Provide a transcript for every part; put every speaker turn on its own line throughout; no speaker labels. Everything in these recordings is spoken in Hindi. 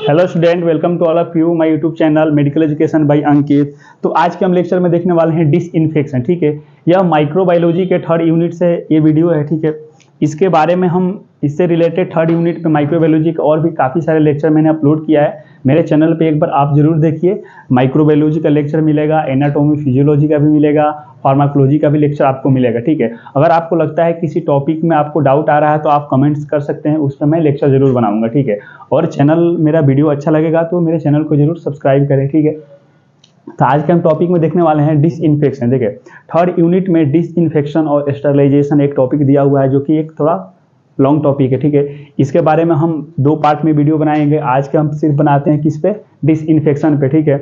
Hello student, welcome to all of you my YouTube channel medical education by Ankit. तो आज के हम लेक्चर में देखने वाले हैं डिसइंफेक्शन। ठीक है, यह माइक्रोबायोलॉजी के थर्ड यूनिट से ये वीडियो है। ठीक है, इसके बारे में हम इससे रिलेटेड थर्ड यूनिट पे माइक्रोबायोलॉजी का और भी काफ़ी सारे लेक्चर मैंने अपलोड किया है मेरे चैनल पे, एक बार आप जरूर देखिए। माइक्रोबायोलॉजी का लेक्चर मिलेगा, एनाटॉमी फिजियोलॉजी का भी मिलेगा, फार्माकोलॉजी का भी लेक्चर आपको मिलेगा। ठीक है, अगर आपको लगता है किसी टॉपिक में आपको डाउट आ रहा है तो आप कमेंट्स कर सकते हैं, उस पर मैं लेक्चर जरूर बनाऊंगा। ठीक है, और चैनल मेरा वीडियो अच्छा लगेगा तो मेरे चैनल को जरूर सब्सक्राइब करें। ठीक है, तो आज के हम टॉपिक में देखने वाले हैं डिसइंफेक्शन। देखिए, थर्ड यूनिट में डिसइंफेक्शन और स्टरलाइजेशन एक टॉपिक दिया हुआ है जो कि एक थोड़ा लॉन्ग टॉपिक है। ठीक है, इसके बारे में हम दो पार्ट में वीडियो बनाएंगे। आज के हम सिर्फ बनाते हैं किस पे, डिसइंफेक्शन पे। ठीक है,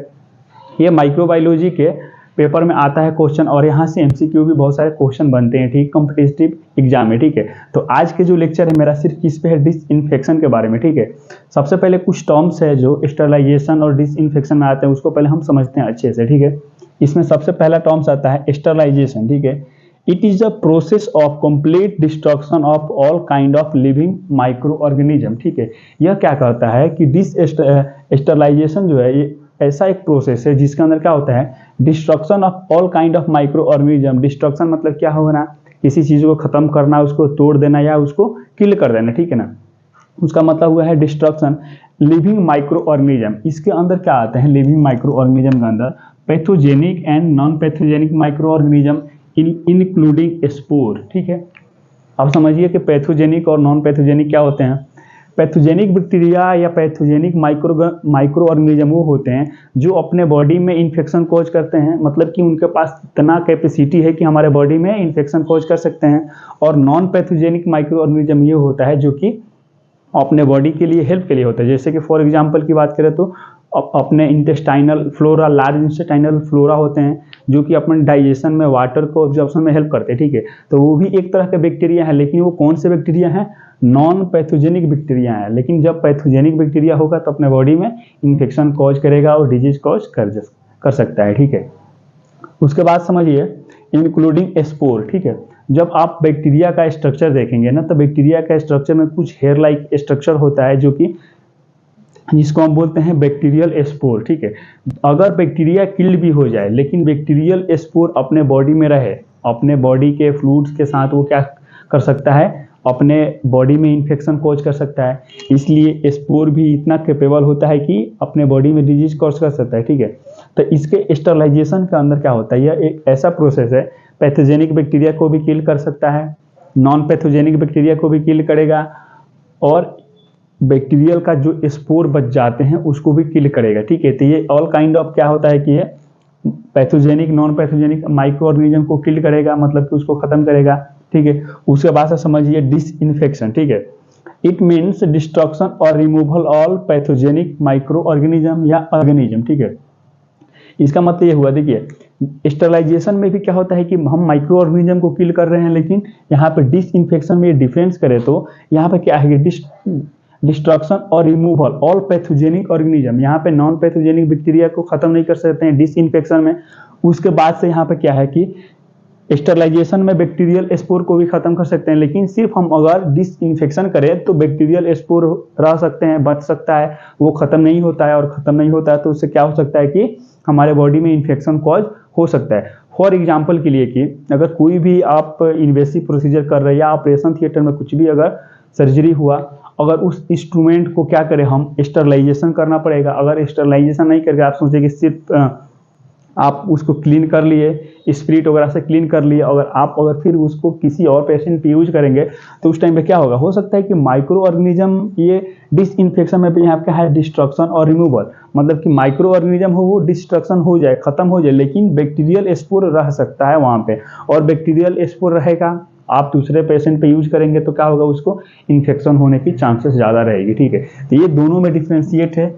ये माइक्रोबायोलॉजी के पेपर में आता है क्वेश्चन, और यहाँ से एमसीक्यू भी बहुत सारे क्वेश्चन बनते हैं। ठीक, कॉम्पिटिटिव एग्जाम में। ठीक है, तो आज के जो लेक्चर है मेरा सिर्फ किस पे है, डिसइंफेक्शन के बारे में। ठीक है, सबसे पहले कुछ टर्म्स है जो स्टरलाइजेशन और डिसइंफेक्शन में आते हैं, उसको पहले हम समझते हैं अच्छे से। ठीक है, इसमें सबसे पहला टर्म्स आता है स्टरलाइजेशन। ठीक है, it is a process of complete destruction of all kind of living micro organism. ठीक है, यह क्या कहता है कि स्टरलाइजेशन जो है ये ऐसा एक प्रोसेस है जिसके अंदर क्या होता है, destruction of all kind of micro organism. Destruction मतलब क्या होना, किसी चीज को खत्म करना, उसको तोड़ देना या उसको किल कर देना। ठीक है ना, उसका मतलब हुआ है डिस्ट्रक्शन। लिविंग माइक्रो ऑर्गेनिज्म, इसके अंदर क्या आते हैं, लिविंग माइक्रो ऑर्गेनिज्म के अंदर pathogenic and non pathogenic micro organism including spore. ठीक है, अब समझिए कि पैथोजेनिक और नॉन पैथोजेनिक क्या होते हैं। पैथोजेनिक बैक्टीरिया या पैथोजेनिक माइक्रो ऑर्गेनिज्म वो होते हैं जो अपने बॉडी में इन्फेक्शन कॉज करते हैं, मतलब कि उनके पास इतना कैपेसिटी है कि हमारे बॉडी में इन्फेक्शन कॉज कर सकते हैं। और नॉन पैथोजेनिक माइक्रो ऑर्गेनिज्म ये होता है जो कि अपने बॉडी के लिए हेल्प के लिए होता है। जैसे कि फॉर एग्जांपल की बात करें तो अपने intestinal flora, large intestinal flora होते हैं जो कि अपने डाइजेशन में, वाटर को ऑब्जॉर्प्शन में हेल्प करते हैं। ठीक है, तो वो भी एक तरह के बैक्टीरिया है, लेकिन वो कौन से बैक्टीरिया हैं, नॉन पैथोजेनिक बैक्टीरिया है। लेकिन जब पैथोजेनिक बैक्टीरिया होगा तो अपने बॉडी में इन्फेक्शन कॉज करेगा और डिजीज कॉज कर सकता है। ठीक है, उसके बाद समझिए इंक्लूडिंग स्पोर। ठीक है, जब आप बैक्टीरिया का स्ट्रक्चर देखेंगे ना, तो बैक्टीरिया का स्ट्रक्चर में कुछ हेयर लाइक स्ट्रक्चर होता है जो कि जिसको हम बोलते हैं बैक्टीरियल स्पोर। ठीक है, अगर बैक्टीरिया किल्ड भी हो जाए लेकिन बैक्टीरियल स्पोर अपने बॉडी में रहे, अपने बॉडी के फ्लूइड्स के साथ वो क्या कर सकता है, अपने बॉडी में इन्फेक्शन कॉज कर सकता है। इसलिए स्पोर भी इतना कैपेबल होता है कि अपने बॉडी में डिजीज कॉज कर सकता है। ठीक है, तो इसके स्टरलाइजेशन के अंदर क्या होता है, यह एक ऐसा प्रोसेस है, पैथोजेनिक बैक्टीरिया को भी किल कर सकता है, नॉन पैथोजेनिक बैक्टीरिया को भी किल करेगा, और बैक्टीरियल का जो स्पोर बच जाते हैं उसको भी किल करेगा। ठीक है, तो ये ऑल काइंड ऑफ क्या होता है कि ये pathogenic, non pathogenic micro organism को किल करेगा, मतलब कि उसको खत्म करेगा। ठीक है, उसके बाद से समझिए डिसइंफेक्शन। ठीक है, इट मीन्स डिस्ट्रक्शन और removal all pathogenic micro organism या ऑर्गेनिज्म। ठीक है, इसका मतलब ये हुआ, देखिए स्टरलाइजेशन में भी क्या होता है कि हम माइक्रो ऑर्गेनिज्म को किल कर रहे हैं, लेकिन यहाँ पे डिसइंफेक्शन में ये डिफरेंस करें तो यहाँ पे क्या है, डिस्ट्रक्शन और रिमूवल ऑल पैथोजेनिक ऑर्गेनिज्म। यहाँ पे नॉन पैथोजेनिक बैक्टीरिया को खत्म नहीं कर सकते हैं डिसइंफेक्शन में। उसके बाद से यहाँ पे क्या है कि स्टरलाइजेशन में बैक्टीरियल स्पोर को भी खत्म कर सकते हैं, लेकिन सिर्फ हम अगर डिसइंफेक्शन करें तो बैक्टीरियल स्पोर रह सकते हैं, बच सकता है, वो खत्म नहीं होता है। और खत्म नहीं होता है तो उससे क्या हो सकता है कि हमारे बॉडी में इन्फेक्शन कॉज हो सकता है। फॉर एग्जाम्पल के लिए कि अगर कोई भी आप इन्वेसिव प्रोसीजर कर रहे हैं या ऑपरेशन थिएटर में कुछ भी अगर सर्जरी हुआ, अगर उस इंस्ट्रूमेंट को क्या करें, हम स्टरलाइजेशन करना पड़ेगा। अगर स्टरलाइजेशन नहीं करके आप सोचे कि सिर्फ आप उसको क्लीन कर लिए, स्पिरिट वगैरह से क्लीन कर लिए, अगर फिर उसको किसी और पेशेंट पे यूज करेंगे तो उस टाइम पे क्या होगा, हो सकता है कि माइक्रो ऑर्गेनिज्म, ये डिसइंफेक्शन में भी यहाँ पे है डिस्ट्रक्शन और रिमूवल, मतलब कि माइक्रो ऑर्गेनिज्म हो वो डिस्ट्रक्शन हो जाए, खत्म हो जाए, लेकिन बैक्टीरियल स्पोर रह सकता है वहाँ पे। और बैक्टीरियल स्पोर रहेगा, आप दूसरे पेशेंट पे यूज करेंगे तो क्या होगा, उसको इन्फेक्शन होने की चांसेस ज़्यादा रहेगी। ठीक है, तो ये दोनों में डिफ्रेंशिएट है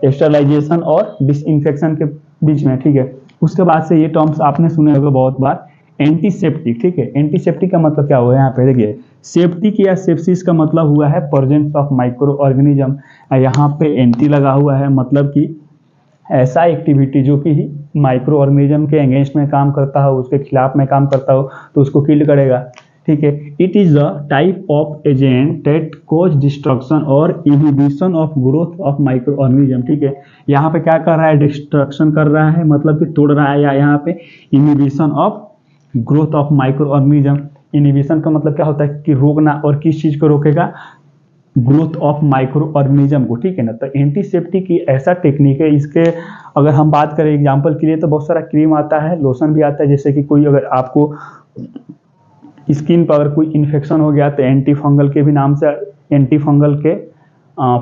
स्टरलाइजेशन और डिसइंफेक्शन के बीच में। ठीक है, उसके बाद से ये टर्म्स आपने सुने होंगे बहुत बार, एंटीसेप्टिक। ठीक है, एंटीसेप्टिक का मतलब क्या हुआ, यहाँ पे देखिए सेप्टिक या सेप्सिस का मतलब हुआ है प्रेजेंस ऑफ माइक्रो ऑर्गेनिज्म। यहाँ पे एंटी लगा हुआ है, मतलब कि ऐसा एक्टिविटी जो कि माइक्रो ऑर्गेनिज्म के अगेंस्ट में काम करता हो, उसके खिलाफ में काम करता हो, तो उसको किल करेगा। ठीक है। It is the type of agent that cause destruction और inhibition of growth of micro organism, ठीक है। यहाँ पे क्या कर रहा है, डिस्ट्रक्शन कर रहा है मतलब कि तोड़ रहा है, या यहाँ पे inhibition of growth of micro organism. Inhibition का मतलब क्या होता है कि रोकना, और किस चीज को रोकेगा, ग्रोथ ऑफ माइक्रो ऑर्गेनिज्म को, ठीक है ना। तो एंटीसेप्टिक की ऐसा टेक्निक है, इसके अगर हम बात करें एग्जांपल के लिए तो बहुत सारा क्रीम आता है, लोशन भी आता है, जैसे कि कोई अगर आपको स्किन पर अगर कोई इन्फेक्शन हो गया तो एंटी फंगल के भी नाम से, एंटी फंगल के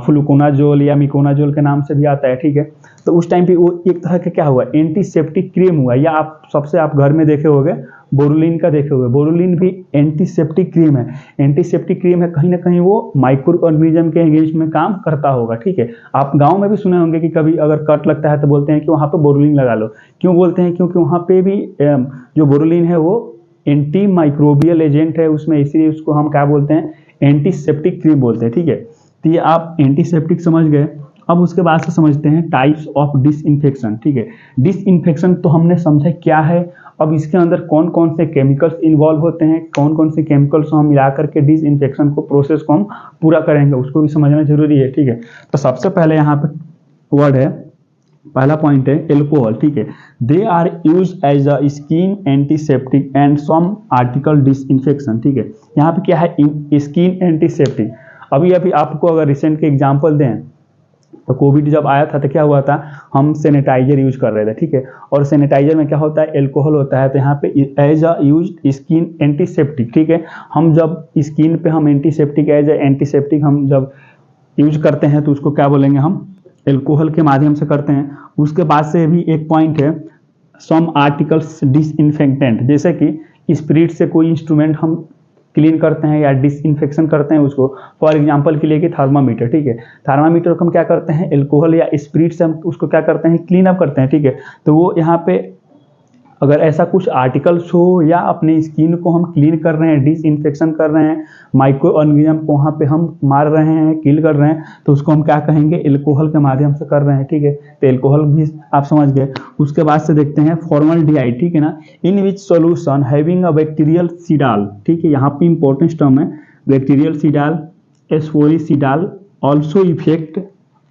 फ्लूकोनाजोल या मिकोनाजोल के नाम से भी आता है, ठीक है। तो उस टाइम पे वो एक तरह का क्या हुआ, एंटीसेप्टिक क्रीम हुआ। या आप घर में देखे होंगे बोरुलिन का देखे हुए, बोरुलिन भी एंटीसेप्टिक क्रीम है। एंटीसेप्टिक क्रीम है, कहीं ना कहीं वो माइक्रो ऑर्गेनिज्म के अगेंस्ट में काम करता होगा, ठीक है। आप गांव में भी सुने होंगे कि कभी अगर कट लगता है तो बोलते हैं कि वहाँ पे बोरुलिन लगा लो। क्यों बोलते हैं, क्योंकि वहाँ पे भी जो बोरुलिन है वो एंटी माइक्रोबियल एजेंट है उसमें, इसीलिए उसको हम क्या बोलते हैं, एंटीसेप्टिक क्रीम बोलते हैं, ठीक है। तो ये आप एंटीसेप्टिक समझ गए। अब उसके बाद से समझते हैं टाइप्स ऑफ डिसइंफेक्शन, ठीक है। डिसइंफेक्शन तो हमने समझा क्या है। अब इसके अंदर कौन कौन से केमिकल्स इन्वॉल्व होते हैं, कौन कौन से केमिकल्स हम मिला करके डिसइंफेक्शन को प्रोसेस को हम पूरा करेंगे, उसको भी समझना जरूरी है, ठीक है। तो सबसे पहले यहाँ पे वर्ड है, पहला पॉइंट है एल्कोहल, ठीक है। They are use as a skin antiseptic and some article disinfection, ठीक है। यहाँ पे क्या है, स्किन एंटीसेप्टिक। अभी आपको अगर रिसेंट के एग्जांपल दें तो कोविड जब आया था तो क्या हुआ था, हम सैनिटाइजर यूज कर रहे थे, ठीक है। और सैनिटाइजर में क्या होता है, एल्कोहल होता है। तो यहाँ पे as a use skin antiseptic, ठीक है। हम जब स्किन पे हम एंटीसेप्टिक एज ए एंटीसेप्टिक हम जब यूज करते हैं तो उसको क्या बोलेंगे, हम एल्कोहल के माध्यम से करते हैं। उसके बाद से भी एक पॉइंट है सम आर्टिकल्स डिसइंफेक्टेंट, जैसे कि स्पिरिट से कोई इंस्ट्रूमेंट हम क्लीन करते हैं या डिसइंफेक्शन करते हैं उसको। फॉर एग्जांपल के लिए कि थर्मामीटर, ठीक है। थर्मामीटर को हम क्या करते हैं, एल्कोहल या स्पिरिट से हम उसको क्या करते हैं, क्लीन अप करते हैं, ठीक है। तो वो यहाँ पे अगर ऐसा कुछ आर्टिकल्स हो या अपनी स्किन को हम क्लीन कर रहे हैं, डिसइंफेक्शन कर रहे हैं, माइक्रो ऑर्गेनिज्म को वहाँ पे हम मार रहे हैं, किल कर रहे हैं, तो उसको हम क्या कहेंगे, एल्कोहल के माध्यम से कर रहे हैं, ठीक है। तो एल्कोहल भी आप समझ गए। उसके बाद से देखते हैं फॉर्मल्डिहाइड, ठीक है ना। In which solution having a bactericidal, ठीक है। यहाँ पे इंपॉर्टेंट टर्म है bactericidal, sporicidal also effect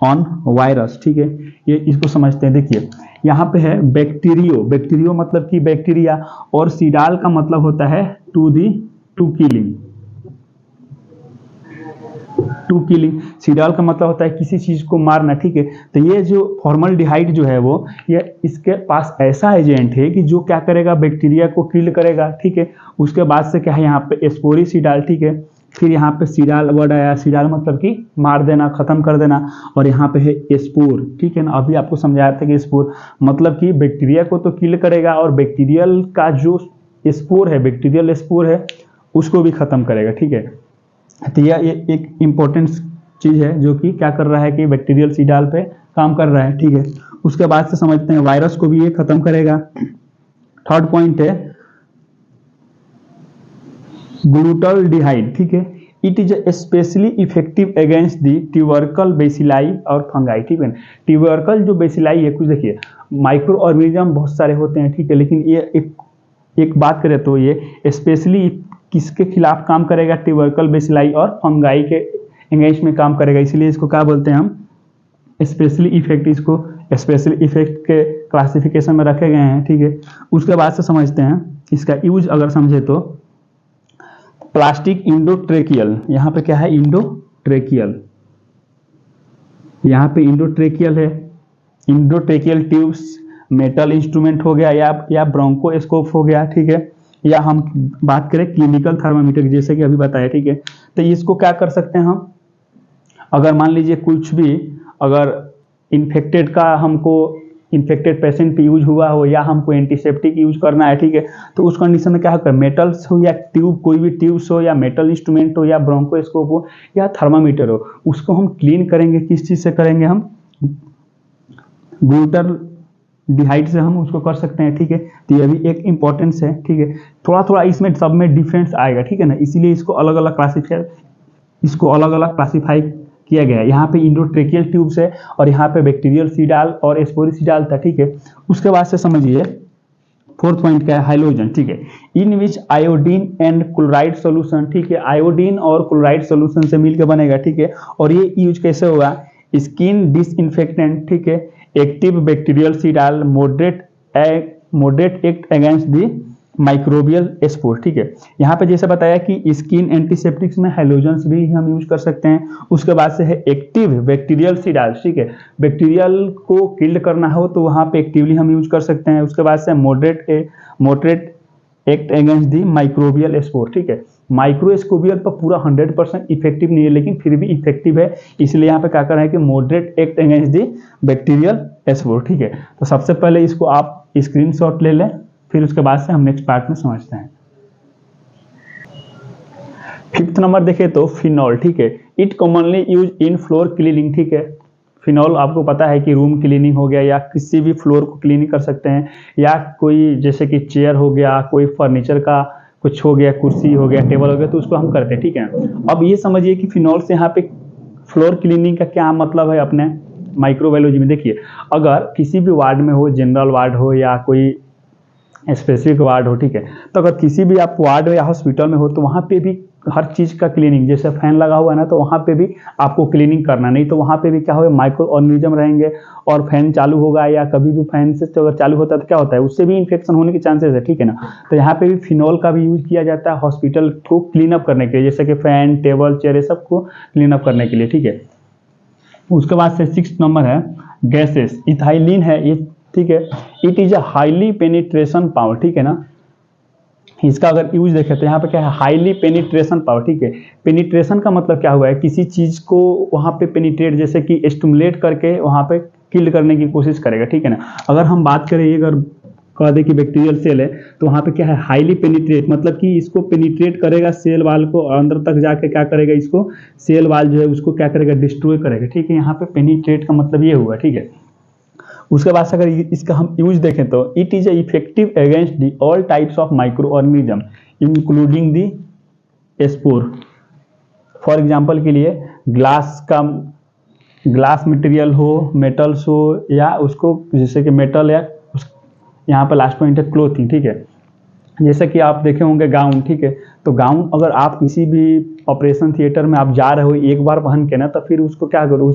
on virus, ठीक है। ये इसको समझते हैं। देखिए यहाँ पे है बैक्टीरियो, बैक्टीरियो मतलब कि बैक्टीरिया, और सीडाल का मतलब होता है टू किलिंग, टू किलिंग। सीडाल का मतलब होता है किसी चीज को मारना, ठीक है। तो ये जो फॉर्मल्डिहाइड जो है वो, ये इसके पास ऐसा एजेंट है कि जो क्या करेगा, बैक्टीरिया को किल करेगा, ठीक है। उसके बाद से क्या है, यहाँ पे एस्फोरिसीडाल, ठीक है। फिर यहाँ पे सीडाल वर्ड आया, सीडाल मतलब कि मार देना, खत्म कर देना। और यहाँ पे है स्पोर, ठीक है ना। अभी आपको समझाया था कि स्पोर मतलब कि बैक्टीरिया को तो किल करेगा और बैक्टीरियल का जो स्पोर है, बैक्टीरियल स्पोर है, उसको भी खत्म करेगा, ठीक है। तो यह एक इम्पोर्टेंट चीज है जो कि क्या कर रहा है कि बैक्टीरियल सीडाल पे काम कर रहा है, ठीक है। उसके बाद से समझते हैं वायरस को भी ये खत्म करेगा। थर्ड पॉइंट है ग्लूटाल्डिहाइड, ठीक है। It is specially effective against the tubercle bacilli और फंगाई, ठीक है। ट्यूबरकल जो बेसिलाई है, कुछ देखिए माइक्रो ऑर्गेनिज्म बहुत सारे होते हैं, ठीक है। लेकिन ये एक बात करें तो ये स्पेशली किसके खिलाफ काम करेगा, ट्यूबरकल बेसिलाई और फंगाई के अगेंस्ट में काम करेगा, इसलिए इसको क्या बोलते हैं हम, स्पेशली इफेक्ट। इसको स्पेशली इफेक्ट के क्लासिफिकेशन में रखे गए हैं, ठीक है। उसके बाद से समझते हैं इसका यूज, अगर समझे तो प्लास्टिक इंडोट्रेकियल, यहाँ पे क्या है, इंडोट्रेकियल, यहाँ पे इंडोट्रेकियल है। इंडोट्रेकियल ट्यूब्स मेटल इंस्ट्रूमेंट हो गया या ब्रोंकोस्कोप हो गया, ठीक है। या हम बात करें क्लिनिकल थर्मामीटर की, जैसे कि अभी बताया, ठीक है। तो इसको क्या कर सकते हैं हम, अगर मान लीजिए कुछ भी अगर इन्फेक्टेड का हमको इन्फेक्टेड पेशेंट पे यूज हुआ हो या हमको एंटीसेप्टिक यूज करना है, ठीक है। तो उस कंडीशन में क्या होगा, मेटल्स हो या ट्यूब, कोई भी ट्यूब्स हो या मेटल इंस्ट्रूमेंट हो या ब्रोंकोस्कोप हो या थर्मामीटर हो, उसको हम क्लीन करेंगे, किस चीज से करेंगे, हम ग्लूटाल्डिहाइड से हम उसको कर सकते हैं, ठीक है। तो ये भी एक इंपॉर्टेंस है, ठीक है। थोड़ा थोड़ा इसमें सब में डिफरेंस आएगा, ठीक है ना, इसीलिए इसको अलग अलग क्लासीफाई किया गया है। यहाँ पे इंडोट्रेकियल ट्यूब्स है और यहाँ पे बैक्टीरियल सीडाल और एस्पोरिसीडाल था, ठीक है। उसके बाद से समझिए फोर्थ पॉइंट क्या है, हाइलोजन, ठीक है, इन विच आयोडीन एंड क्लोराइड सोल्यूशन, ठीक है, आयोडीन और क्लोराइड सोल्यूशन से मिलकर बनेगा, ठीक है, और ये यूज कैसे होगा, स्किन डिसइंफेक्टेंट, ठीक है, active bactericidal, moderate act against the microbial spore, ठीक है, यहाँ पे जैसे बताया कि स्किन एंटीसेप्टिक्स में हाइलोजेंस भी हम यूज कर सकते हैं। उसके बाद से है एक्टिव बैक्टीरियल सीडाल, ठीक है, बैक्टीरियल को किल्ड करना हो तो वहाँ पे एक्टिवली हम यूज कर सकते हैं। उसके बाद से moderate act against the microbial spore, ठीक है, माइक्रोस्कोबियल पर पूरा 100% इफेक्टिव नहीं है लेकिन फिर भी इफेक्टिव है, इसलिए यहाँ पे क्या कर रहा है कि मॉडरेट एक्ट अगेंस्ट दी बैक्टीरियल स्पोर, ठीक है। तो सबसे पहले इसको आप स्क्रीनशॉट ले लें, फिर उसके बाद से हम नेक्स्ट पार्ट में समझते हैं। फिफ्थ नंबर देखें तो फिनॉल, ठीक है, it commonly use in floor cleaning, ठीक है, फिनॉल आपको पता है कि रूम क्लीनिंग हो गया या किसी भी फ्लोर को क्लीनिंग कर सकते हैं, या कोई जैसे कि चेयर हो गया, कोई फर्नीचर का कुछ हो गया, कुर्सी हो गया, टेबल हो गया, तो उसको हम करते हैं, ठीक है। अब ये समझिए कि फिनॉल से यहाँ पे फ्लोर क्लीनिंग का क्या मतलब है अपने माइक्रोबायोलॉजी में। देखिए, अगर किसी भी वार्ड में हो, जनरल वार्ड हो या कोई स्पेसिफिक वार्ड हो, ठीक है, तो अगर किसी भी आप वार्ड या हॉस्पिटल में हो तो वहाँ पे भी हर चीज़ का क्लीनिंग, जैसे फैन लगा हुआ है ना, तो वहाँ पे भी आपको क्लीनिंग करना, नहीं तो वहाँ पे भी क्या होगा, माइक्रो ऑर्गेनिज्म रहेंगे और फैन चालू होगा या कभी भी फैन से अगर चालू होता है तो क्या होता है, उससे भी इन्फेक्शन होने के चांसेस है, ठीक है ना। तो यहाँ पे भी फिनॉल का भी यूज किया जाता है हॉस्पिटल को क्लीन अप करने के लिए, जैसे कि फैन, टेबल, चेयर, ये सबको क्लीन अप करने के लिए, ठीक है। उसके बाद से 6 नंबर है गैसेस, इथाइलिन है ये, ठीक है, it is a highly penetration power, ठीक है ना। इसका अगर यूज देखें तो यहाँ पे क्या है, हाईली पेनिट्रेशन पावर, ठीक है, पेनिट्रेशन का मतलब क्या हुआ है, किसी चीज को वहाँ पे पेनिट्रेट, जैसे कि स्टिमुलेट करके वहाँ पे किल करने की कोशिश करेगा, ठीक है ना। अगर हम बात करें, अगर कह दे कि बैक्टीरियल सेल है तो वहाँ पे क्या है, हाईली पेनिट्रेट, मतलब कि इसको पेनिट्रेट करेगा सेल वाल को, अंदर तक जाके क्या करेगा, इसको सेल वाल जो है उसको क्या करेगा, डिस्ट्रॉय करेगा, ठीक है। यहाँ पे पेनिट्रेट का मतलब ये हुआ, ठीक है। उसके बाद अगर इसका हम यूज देखें तो it is effective against the all types of micro organism including the spore. For example के लिए ग्लास मटेरियल हो, मेटल्स हो, या उसको जैसे कि मेटल, या यहाँ पर लास्ट पॉइंट है क्लोथिंग, ठीक है, जैसे कि आप देखे होंगे गाउन, ठीक है, तो गाउन अगर आप किसी भी ऑपरेशन थिएटर में आप जा रहे हो एक बार पहन के ना, तो फिर उसको क्या करो,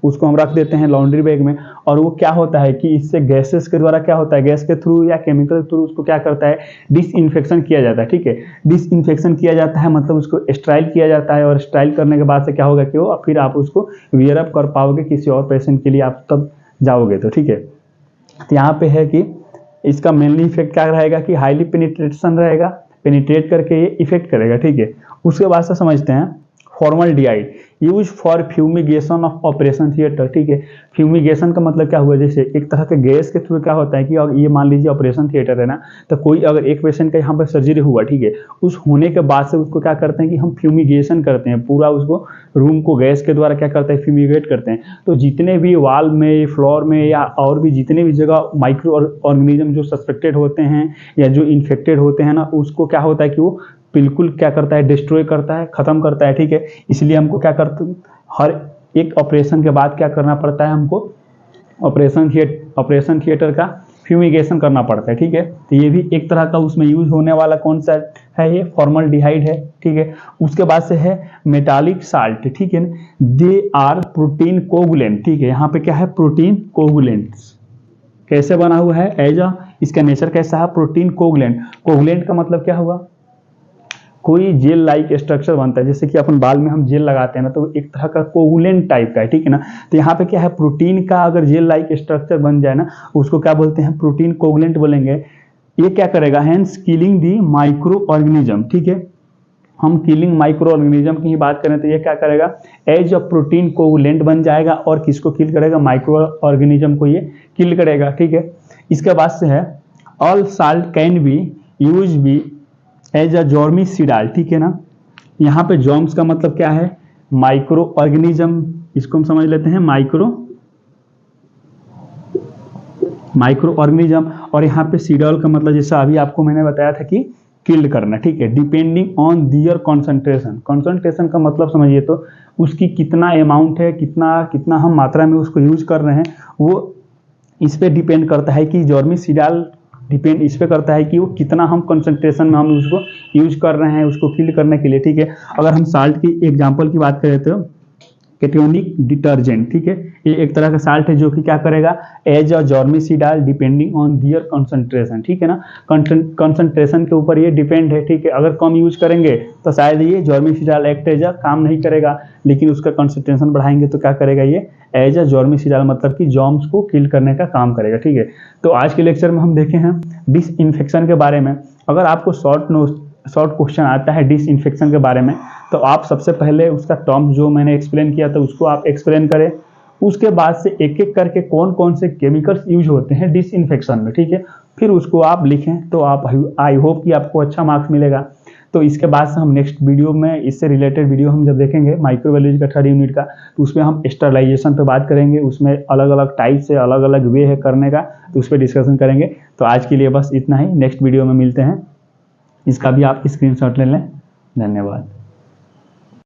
उसको हम रख देते हैं लॉन्ड्री बैग में, और वो क्या होता है कि इससे गैसेस के द्वारा क्या होता है, गैस के थ्रू या केमिकल थ्रू उसको क्या करता है, डिसइंफेक्शन किया जाता है, ठीक है। डिसइंफेक्शन किया जाता है मतलब उसको स्टाइल किया जाता है, और स्टाइल करने के बाद से क्या होगा कि वो फिर आप उसको वियर अप कर पाओगे किसी और पेशेंट के लिए आप तब जाओगे, तो ठीक है। तो यहाँ पे है कि इसका मेनली इफेक्ट क्या रहेगा कि हाईली पेनिट्रेशन रहेगा, पेनिट्रेट करके ये इफेक्ट करेगा, ठीक है। उसके बाद से समझते हैं formaldehyde use for fumigation of operation theatre, ठीक है। फ्यूमिगेशन का मतलब क्या हुआ, जैसे एक तरह के गैस के थ्रू क्या होता है कि अगर ये मान लीजिए ऑपरेशन थिएटर है ना, तो कोई अगर एक पेशेंट का यहाँ पर सर्जरी हुआ, ठीक है, उस होने के बाद से उसको क्या करते हैं कि हम फ्यूमिगेशन करते हैं, पूरा उसको रूम को गैस के द्वारा क्या करते हैं, फ्यूमिगेट करते हैं। तो जितने भी वाल में, फ्लोर में, या और भी जितने भी जगह माइक्रो ऑर्गेनिज्म जो सस्पेक्टेड होते हैं या जो इन्फेक्टेड होते हैं ना, उसको क्या होता है कि वो बिल्कुल क्या करता है, डिस्ट्रॉय करता है, खत्म करता है, ठीक है। इसलिए हमको क्या करते, हर एक ऑपरेशन के बाद क्या करना पड़ता है, हमको ऑपरेशन थिएटर का फ्यूमिगेशन करना पड़ता है, ठीक है। तो ये भी एक तरह का उसमें यूज होने वाला कौन सा है, ये फॉर्मल्डिहाइड है, ठीक है। उसके बाद से है मेटालिक साल्ट, ठीक है, दे आर प्रोटीन कोगुलेंट, ठीक है। यहाँ पे क्या है, प्रोटीन कोगुलेंट्स कैसे बना हुआ है, इसका नेचर कैसा है, प्रोटीन कोगुलेंट। कोगुलेंट का मतलब क्या हुआ, कोई जेल लाइक स्ट्रक्चर बनता है, जैसे कि अपन बाल में हम जेल लगाते हैं ना, तो एक तरह का कोगुलेंट टाइप का है, ठीक है ना। तो यहाँ पे क्या है, प्रोटीन का अगर जेल लाइक स्ट्रक्चर बन जाए ना, उसको क्या बोलते हैं, प्रोटीन कोगुलेंट बोलेंगे। ये क्या करेगा, हेंस किलिंग दी माइक्रो ऑर्गेनिज्म, ठीक है। हम किलिंग माइक्रो ऑर्गेनिज्म की ही बात करें तो ये क्या करेगा, एज अ प्रोटीन कोगुलेंट बन जाएगा, और किसको किल करेगा, माइक्रो ऑर्गेनिज्म को ये किल करेगा, ठीक है। इसके बाद से है all salt can be use be as a germicidal, ठीक है ना। यहाँ पे जॉर्म्स का मतलब क्या है, माइक्रो ऑर्गेनिज्म, इसको हम समझ लेते हैं माइक्रो ऑर्गेनिज्म, और यहाँ पे सीडाल का मतलब जैसा अभी आपको मैंने बताया था कि किल्ड करना, ठीक है। डिपेंडिंग ऑन दियर कॉन्सेंट्रेशन का मतलब समझिए तो उसकी कितना अमाउंट है, कितना हम मात्रा में उसको यूज कर रहे हैं, वो इस पे डिपेंड करता है कि जॉर्मिसिडाल डिपेंड इस पे करता है कि वो कितना हम कंसंट्रेशन में हम उसको यूज कर रहे हैं उसको किल करने के लिए, ठीक है। अगर हम साल्ट की एग्जांपल की बात करें तो केटियोनिक डिटर्जेंट, ठीक है, ये एक तरह का साल्ट है जो कि क्या करेगा, as a germicidal depending on their concentration, ठीक है ना। कंसंट्रेशन के ऊपर ये डिपेंड है, ठीक है। अगर कम यूज करेंगे तो शायद ये जर्मिसिडाल एक्ट एज अ काम नहीं करेगा, लेकिन उसका कंसंट्रेशन बढ़ाएंगे तो क्या करेगा, ये एज अ जर्मिसिडाल मतलब कि जर्म्स को किल करने का काम करेगा, ठीक है। तो आज के लेक्चर में हम देखे हैं डिसइंफेक्शन के बारे में। अगर आपको शॉर्ट क्वेश्चन आता है डिसइंफेक्शन के बारे में, तो आप सबसे पहले उसका टर्म जो मैंने एक्सप्लेन किया था उसको आप एक्सप्लेन करें, उसके बाद से एक एक करके कौन कौन से केमिकल्स यूज होते हैं डिसइंफेक्शन में, ठीक है, फिर उसको आप लिखें तो आप आई होप कि आपको अच्छा मार्क्स मिलेगा। तो इसके बाद से हम नेक्स्ट वीडियो में इससे रिलेटेड वीडियो हम जब देखेंगे माइक्रोबायोलॉजी का 3rd यूनिट का, तो उसमें हम स्टरलाइजेशन पे बात करेंगे, उसमें अलग अलग टाइप से अलग अलग वे है करने का, तो उस पर डिस्कशन करेंगे। तो आज के लिए बस इतना ही, नेक्स्ट वीडियो में मिलते हैं। इसका भी आप स्क्रीनशॉट ले लें। धन्यवाद।